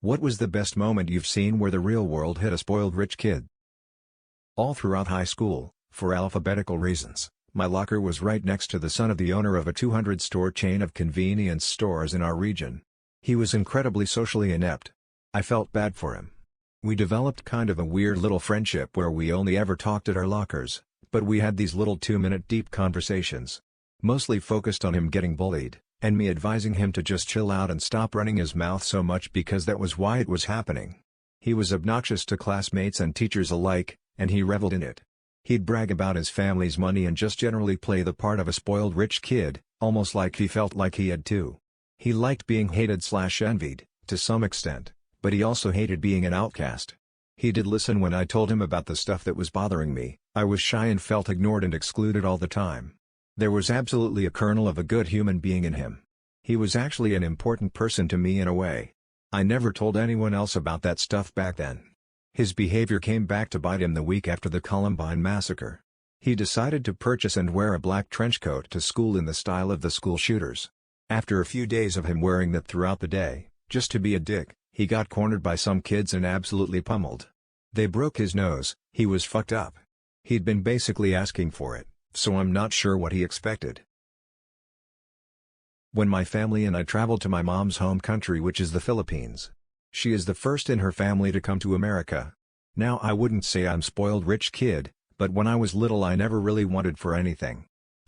What was the best moment you've seen where the real world hit a spoiled rich kid? All throughout high school, for alphabetical reasons, my locker was right next to the son of the owner of a 200-store chain of convenience stores in our region. He was incredibly socially inept. I felt bad for him. We developed kind of a weird little friendship where we only ever talked at our lockers, but we had these little 2-minute deep conversations. Mostly focused on him getting bullied, and me advising him to just chill out and stop running his mouth so much because that was why it was happening. He was obnoxious to classmates and teachers alike, and he reveled in it. He'd brag about his family's money and just generally play the part of a spoiled rich kid, almost like he felt like he had to. He liked being hated/envied, to some extent, but he also hated being an outcast. He did listen when I told him about the stuff that was bothering me. I was shy and felt ignored and excluded all the time. There was absolutely a kernel of a good human being in him. He was actually an important person to me in a way. I never told anyone else about that stuff back then. His behavior came back to bite him the week after the Columbine massacre. He decided to purchase and wear a black trench coat to school in the style of the school shooters. After a few days of him wearing that throughout the day, just to be a dick, he got cornered by some kids and absolutely pummeled. They broke his nose. He was fucked up. He'd been basically asking for it, so I'm not sure what he expected. When my family and I traveled to my mom's home country, which is the Philippines. She is the first in her family to come to America. Now I wouldn't say I'm spoiled rich kid, but when I was little I never really wanted for anything.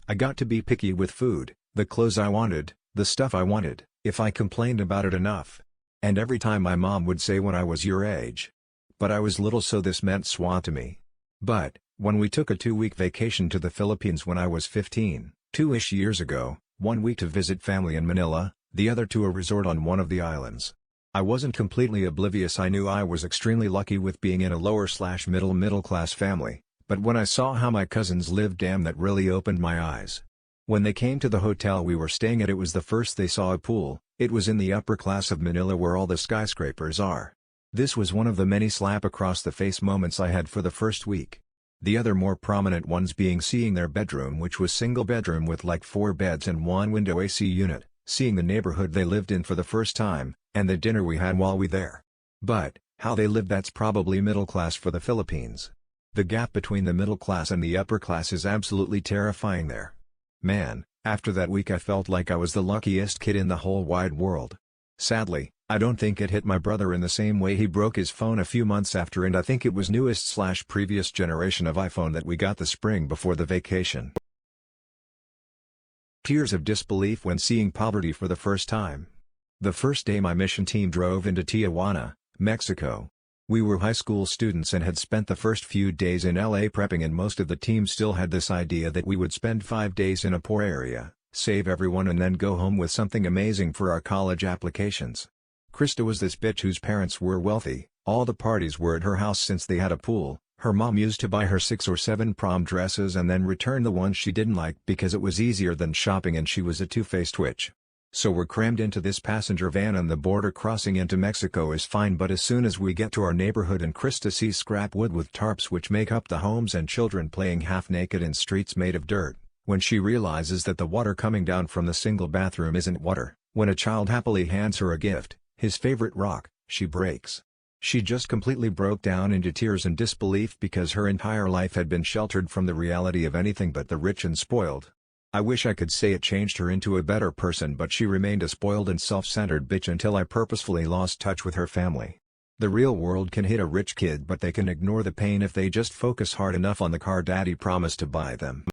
I got to be picky with food, the clothes I wanted, the stuff I wanted, if I complained about it enough. And every time my mom would say when I was your age. But I was little, so this meant swa to me. But, when we took a 2-week vacation to the Philippines when I was 15, 2-ish years ago, 1 week to visit family in Manila, the other to a resort on one of the islands. I wasn't completely oblivious. I knew I was extremely lucky with being in a lower/middle class family, but when I saw how my cousins lived, damn, that really opened my eyes. When they came to the hotel we were staying at, it was the first they saw a pool. It was in the upper class of Manila where all the skyscrapers are. This was one of the many slap across the face moments I had for the first week. The other more prominent ones being seeing their bedroom, which was single bedroom with like 4 beds and 1 window AC unit, seeing the neighborhood they lived in for the first time, and the dinner we had while we there. But, how they lived, that's probably middle class for the Philippines. The gap between the middle class and the upper class is absolutely terrifying there. Man, after that week I felt like I was the luckiest kid in the whole wide world. Sadly, I don't think it hit my brother in the same way. He broke his phone a few months after, and I think it was newest/previous generation of iPhone that we got the spring before the vacation. Tears of disbelief when seeing poverty for the first time. The first day my mission team drove into Tijuana, Mexico. We were high school students and had spent the first few days in LA prepping, and most of the team still had this idea that we would spend 5 days in a poor area, save everyone, and then go home with something amazing for our college applications. Krista was this bitch whose parents were wealthy. All the parties were at her house since they had a pool. Her mom used to buy her 6 or 7 prom dresses and then return the ones she didn't like because it was easier than shopping, and she was a two-faced witch. So we're crammed into this passenger van, and the border crossing into Mexico is fine, but as soon as we get to our neighborhood and Krista sees scrap wood with tarps which make up the homes and children playing half-naked in streets made of dirt, when she realizes that the water coming down from the single bathroom isn't water, when a child happily hands her a gift, his favorite rock, she breaks. She just completely broke down into tears and disbelief because her entire life had been sheltered from the reality of anything but the rich and spoiled. I wish I could say it changed her into a better person, but she remained a spoiled and self-centered bitch until I purposefully lost touch with her family. The real world can hit a rich kid, but they can ignore the pain if they just focus hard enough on the car daddy promised to buy them.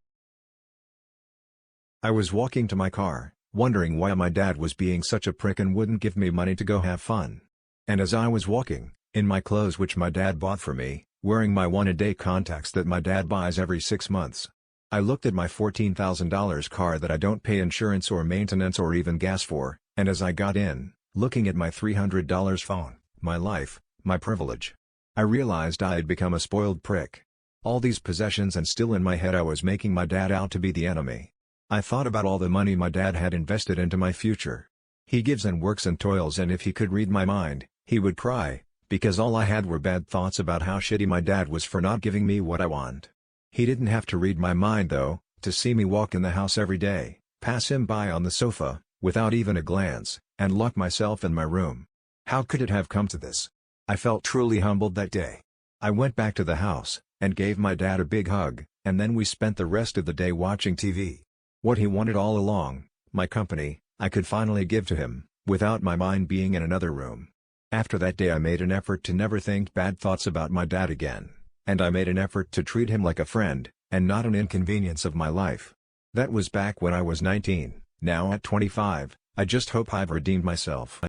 I was walking to my car, wondering why my dad was being such a prick and wouldn't give me money to go have fun. And as I was walking, in my clothes which my dad bought for me, wearing my one-a-day contacts that my dad buys every 6 months, I looked at my $14,000 car that I don't pay insurance or maintenance or even gas for, and as I got in, looking at my $300 phone, my life, my privilege, I realized I had become a spoiled prick. All these possessions, and still in my head I was making my dad out to be the enemy. I thought about all the money my dad had invested into my future. He gives and works and toils, and if he could read my mind, he would cry, because all I had were bad thoughts about how shitty my dad was for not giving me what I want. He didn't have to read my mind though, to see me walk in the house every day, pass him by on the sofa, without even a glance, and lock myself in my room. How could it have come to this? I felt truly humbled that day. I went back to the house, and gave my dad a big hug, and then we spent the rest of the day watching TV. What he wanted all along, my company, I could finally give to him, without my mind being in another room. After that day I made an effort to never think bad thoughts about my dad again, and I made an effort to treat him like a friend, and not an inconvenience of my life. That was back when I was 19, now at 25, I just hope I've redeemed myself.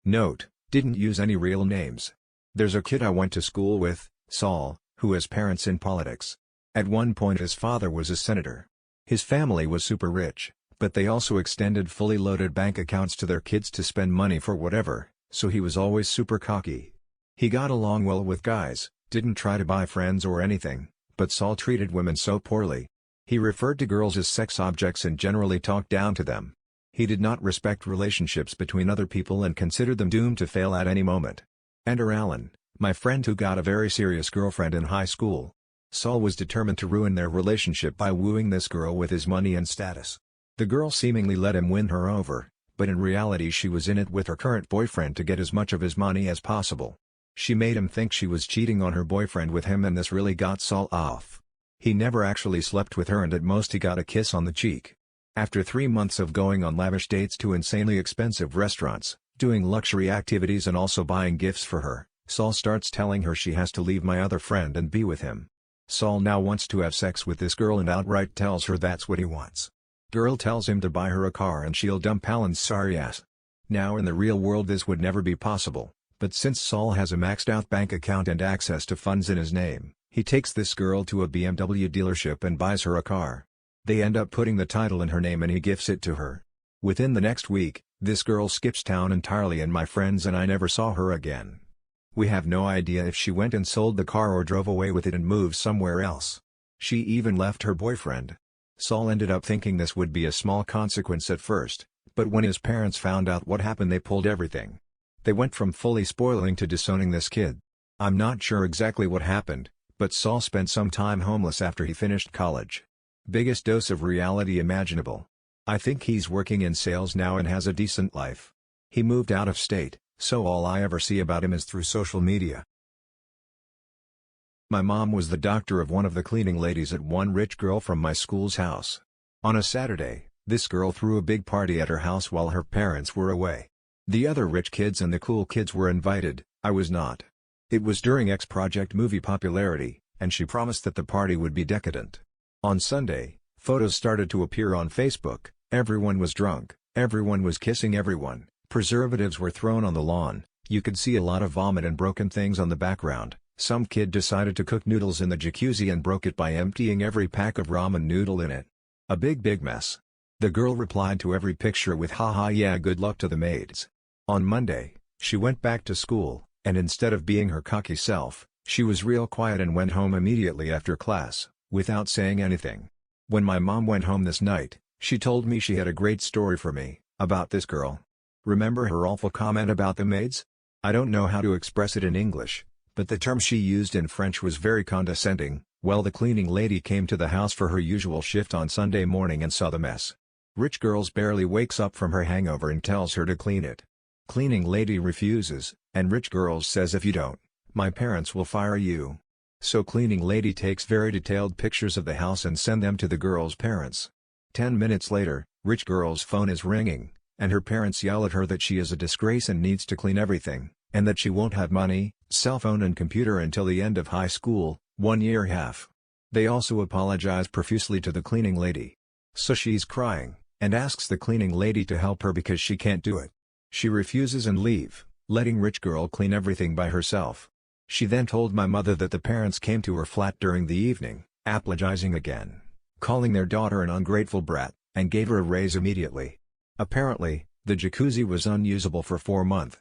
Note: didn't use any real names. There's a kid I went to school with, Saul, who has parents in politics. At one point his father was a senator. His family was super rich, but they also extended fully loaded bank accounts to their kids to spend money for whatever, so he was always super cocky. He got along well with guys, didn't try to buy friends or anything, but Saul treated women so poorly. He referred to girls as sex objects and generally talked down to them. He did not respect relationships between other people and considered them doomed to fail at any moment. Enter Alan, my friend who got a very serious girlfriend in high school. Saul was determined to ruin their relationship by wooing this girl with his money and status. The girl seemingly let him win her over, but in reality she was in it with her current boyfriend to get as much of his money as possible. She made him think she was cheating on her boyfriend with him, and this really got Saul off. He never actually slept with her, and at most he got a kiss on the cheek. After 3 months of going on lavish dates to insanely expensive restaurants, doing luxury activities and also buying gifts for her, Saul starts telling her she has to leave my other friend and be with him. Saul now wants to have sex with this girl and outright tells her that's what he wants. Girl tells him to buy her a car and she'll dump Alan's sorry ass. Now in the real world this would never be possible, but since Saul has a maxed out bank account and access to funds in his name, he takes this girl to a BMW dealership and buys her a car. They end up putting the title in her name and he gifts it to her. Within the next week, this girl skips town entirely and my friends and I never saw her again. We have no idea if she went and sold the car or drove away with it and moved somewhere else. She even left her boyfriend. Saul ended up thinking this would be a small consequence at first, but when his parents found out what happened they pulled everything. They went from fully spoiling to disowning this kid. I'm not sure exactly what happened, but Saul spent some time homeless after he finished college. Biggest dose of reality imaginable. I think he's working in sales now and has a decent life. He moved out of state, so all I ever see about him is through social media. My mom was the doctor of one of the cleaning ladies at one rich girl from my school's house. On a Saturday, this girl threw a big party at her house while her parents were away. The other rich kids and the cool kids were invited, I was not. It was during X Project movie popularity, and she promised that the party would be decadent. On Sunday, photos started to appear on Facebook, everyone was drunk, everyone was kissing everyone, preservatives were thrown on the lawn, you could see a lot of vomit and broken things on the background. Some kid decided to cook noodles in the jacuzzi and broke it by emptying every pack of ramen noodle in it. A big mess. The girl replied to every picture with haha yeah good luck to the maids. On Monday, she went back to school, and instead of being her cocky self, she was real quiet and went home immediately after class, without saying anything. When my mom went home this night, she told me she had a great story for me, about this girl. Remember her awful comment about the maids? I don't know how to express it in English, but the term she used in French was very condescending. Well, the cleaning lady came to the house for her usual shift on Sunday morning and saw the mess. Rich girls barely wakes up from her hangover and tells her to clean it. Cleaning lady refuses, and rich girls says if you don't, my parents will fire you. So cleaning lady takes very detailed pictures of the house and send them to the girl's parents. 10 minutes later, rich girl's phone is ringing, and her parents yell at her that she is a disgrace and needs to clean everything, and that she won't have money, cell phone and computer until the end of high school, 1 year half. They also apologize profusely to the cleaning lady. So she's crying, and asks the cleaning lady to help her because she can't do it. She refuses and leave, letting rich girl clean everything by herself. She then told my mother that the parents came to her flat during the evening, apologizing again, calling their daughter an ungrateful brat, and gave her a raise immediately. Apparently, the jacuzzi was unusable for 4 months.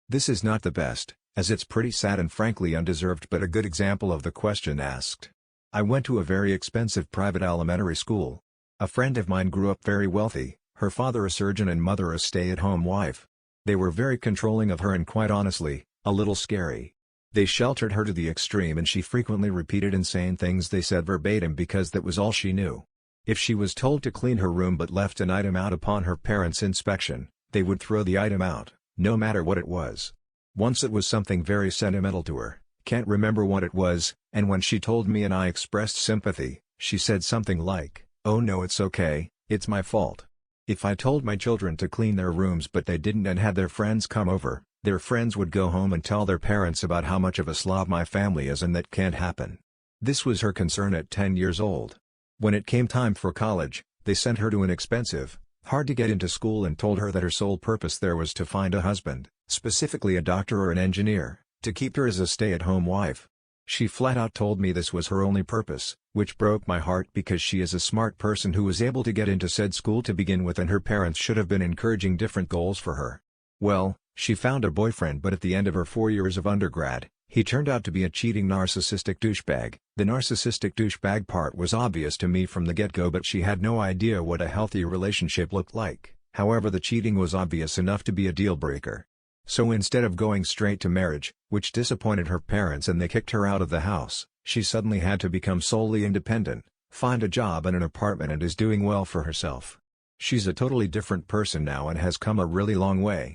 This is not the best, as it's pretty sad and frankly undeserved, but a good example of the question asked. I went to a very expensive private elementary school. A friend of mine grew up very wealthy, her father a surgeon and mother a stay-at-home wife. They were very controlling of her and quite honestly, a little scary. They sheltered her to the extreme and she frequently repeated insane things they said verbatim because that was all she knew. If she was told to clean her room but left an item out upon her parents' inspection, they would throw the item out, no matter what it was. Once it was something very sentimental to her, can't remember what it was, and when she told me and I expressed sympathy, she said something like, "Oh no, it's okay, it's my fault." If I told my children to clean their rooms but they didn't and had their friends come over, their friends would go home and tell their parents about how much of a slob my family is and that can't happen. This was her concern at 10 years old. When it came time for college, they sent her to an expensive, hard-to-get-into school and told her that her sole purpose there was to find a husband, specifically a doctor or an engineer, to keep her as a stay-at-home wife. She flat out told me this was her only purpose, which broke my heart because she is a smart person who was able to get into said school to begin with and her parents should have been encouraging different goals for her. Well, she found a boyfriend but at the end of her 4 years of undergrad, he turned out to be a cheating narcissistic douchebag. The narcissistic douchebag part was obvious to me from the get-go but she had no idea what a healthy relationship looked like. However, the cheating was obvious enough to be a deal-breaker. So instead of going straight to marriage, which disappointed her parents and they kicked her out of the house, she suddenly had to become solely independent, find a job and an apartment and is doing well for herself. She's a totally different person now and has come a really long way.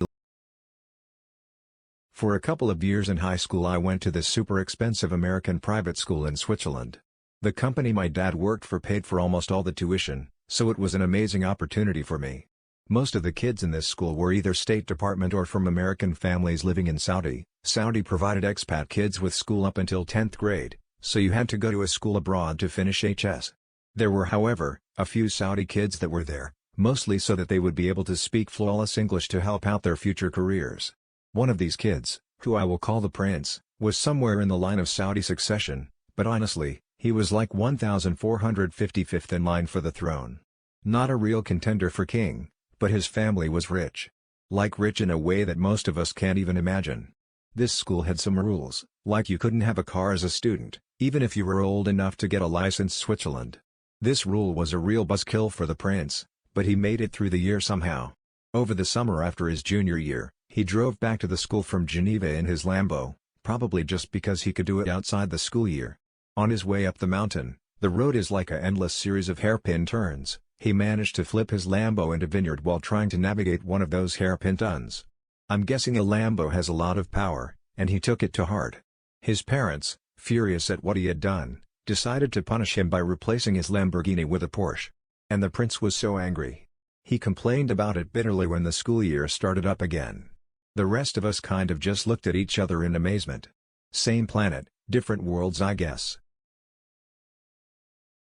For a couple of years in high school I went to this super expensive American private school in Switzerland. The company my dad worked for paid for almost all the tuition, so it was an amazing opportunity for me. Most of the kids in this school were either State Department or from American families living in Saudi. Saudi provided expat kids with school up until 10th grade, so you had to go to a school abroad to finish HS. There were however, a few Saudi kids that were there, mostly so that they would be able to speak flawless English to help out their future careers. One of these kids, who I will call the Prince, was somewhere in the line of Saudi succession, but honestly, he was like 1455th in line for the throne. Not a real contender for king, but his family was rich. Like rich in a way that most of us can't even imagine. This school had some rules, like you couldn't have a car as a student, even if you were old enough to get a license in Switzerland. This rule was a real buzzkill for the Prince, but he made it through the year somehow. Over the summer after his junior year, he drove back to the school from Geneva in his Lambo, probably just because he could do it outside the school year. On his way up the mountain, the road is like an endless series of hairpin turns. He managed to flip his Lambo into vineyard while trying to navigate one of those hairpin turns. I'm guessing a Lambo has a lot of power, and he took it to heart. His parents, furious at what he had done, decided to punish him by replacing his Lamborghini with a Porsche. And the Prince was so angry. He complained about it bitterly when the school year started up again. The rest of us kind of just looked at each other in amazement. Same planet, different worlds I guess.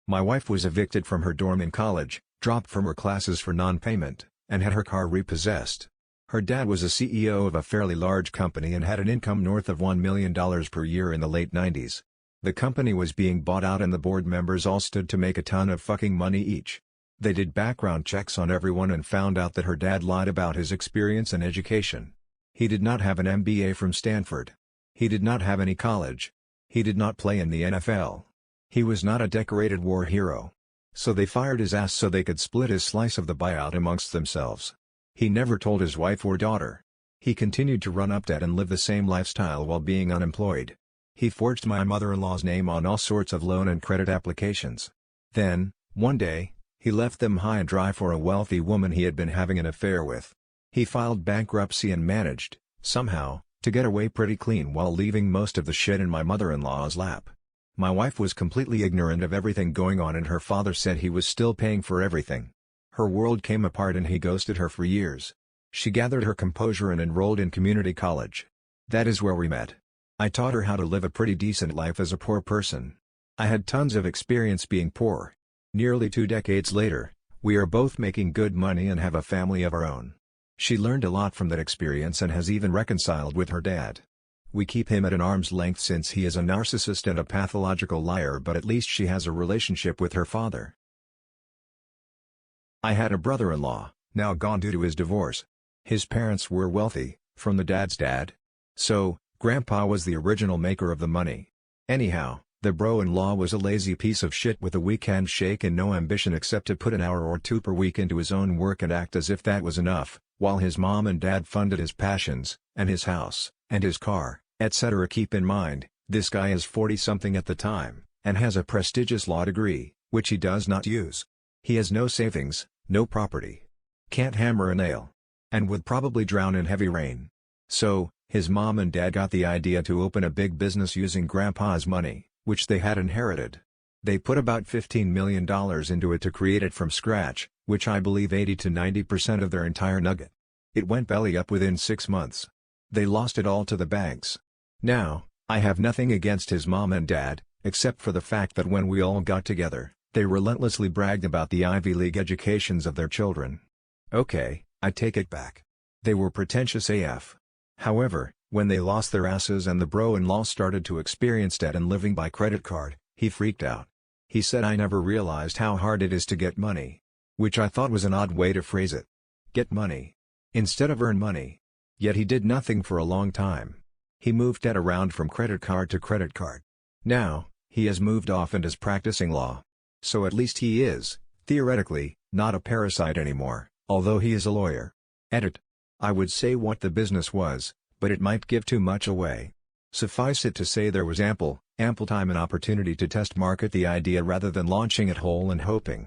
My wife was evicted from her dorm in college, dropped from her classes for non-payment, and had her car repossessed. Her dad was a CEO of a fairly large company and had an income north of $1 million per year in the late 90s. The company was being bought out and the board members all stood to make a ton of fucking money each. They did background checks on everyone and found out that her dad lied about his experience and education. He did not have an MBA from Stanford. He did not have any college. He did not play in the NFL. He was not a decorated war hero. So they fired his ass so they could split his slice of the buyout amongst themselves. He never told his wife or daughter. He continued to run up debt and live the same lifestyle while being unemployed. He forged my mother-in-law's name on all sorts of loan and credit applications. Then, one day, he left them high and dry for a wealthy woman he had been having an affair with. He filed bankruptcy and managed, somehow, to get away pretty clean while leaving most of the shit in my mother-in-law's lap. My wife was completely ignorant of everything going on and her father said he was still paying for everything. Her world came apart and he ghosted her for years. She gathered her composure and enrolled in community college. That is where we met. I taught her how to live a pretty decent life as a poor person. I had tons of experience being poor. Nearly 2 decades later, we are both making good money and have a family of our own. She learned a lot from that experience and has even reconciled with her dad. We keep him at an arm's length since he is a narcissist and a pathological liar, but at least she has a relationship with her father. I had a brother-in-law, now gone due to his divorce. His parents were wealthy, from the dad's dad. So, Grandpa was the original maker of the money. Anyhow, the bro-in-law was a lazy piece of shit with a weak handshake and no ambition except to put an hour or two per week into his own work and act as if that was enough, while his mom and dad funded his passions, and his house, and his car, etc. Keep in mind, this guy is 40-something at the time, and has a prestigious law degree, which he does not use. He has no savings, no property. Can't hammer a nail. And would probably drown in heavy rain. So, his mom and dad got the idea to open a big business using Grandpa's money, which they had inherited. They put about $15 million into it to create it from scratch, which I believe 80 to 90% of their entire nugget. It went belly up within 6 months. They lost it all to the banks. Now, I have nothing against his mom and dad, except for the fact that when we all got together, they relentlessly bragged about the Ivy League educations of their children. Okay, I take it back. They were pretentious AF. However, when they lost their asses and the bro-in-law started to experience debt and living by credit card, he freaked out. He said I never realized how hard it is to get money. Which I thought was an odd way to phrase it. Get money. Instead of earn money. Yet he did nothing for a long time. He moved debt around from credit card to credit card. Now, he has moved off and is practicing law. So at least he is, theoretically, not a parasite anymore, although he is a lawyer. Edit. I would say what the business was, but it might give too much away. Suffice it to say there was ample time and opportunity to test market the idea rather than launching it whole and hoping.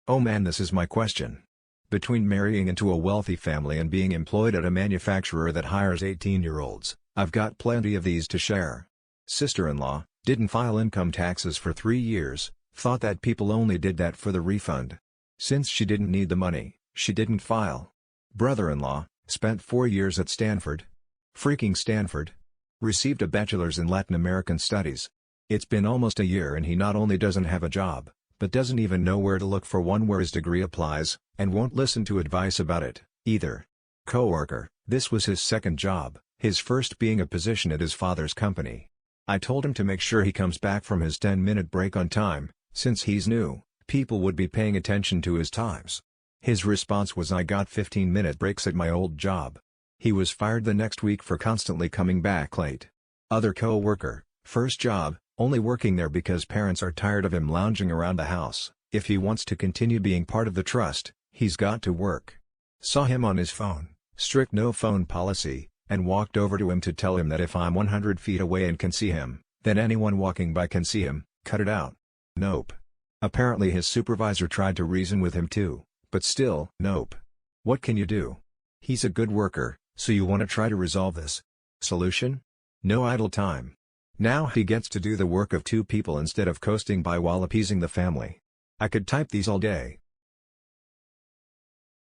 Oh man, this is my question. Between marrying into a wealthy family and being employed at a manufacturer that hires 18-year-olds, I've got plenty of these to share. Sister-in-law, didn't file income taxes for 3 years, thought that people only did that for the refund. Since she didn't need the money, she didn't file. Brother-in-law, spent 4 years at Stanford. Freaking Stanford. Received a bachelor's in Latin American studies. It's been almost a year and he not only doesn't have a job, but doesn't even know where to look for one where his degree applies, and won't listen to advice about it, either. Coworker, this was his second job, his first being a position at his father's company. I told him to make sure he comes back from his 10-minute break on time, since he's new, people would be paying attention to his times. His response was I got 15-minute breaks at my old job. He was fired the next week for constantly coming back late. Other co-worker, first job, only working there because parents are tired of him lounging around the house. If he wants to continue being part of the trust, he's got to work. Saw him on his phone, strict no phone policy, and walked over to him to tell him that if I'm 100 feet away and can see him, then anyone walking by can see him, cut it out. Nope. Apparently his supervisor tried to reason with him too, but still, nope. What can you do? He's a good worker, so you want to try to resolve this. Solution? No idle time. Now he gets to do the work of 2 people instead of coasting by while appeasing the family. I could type these all day.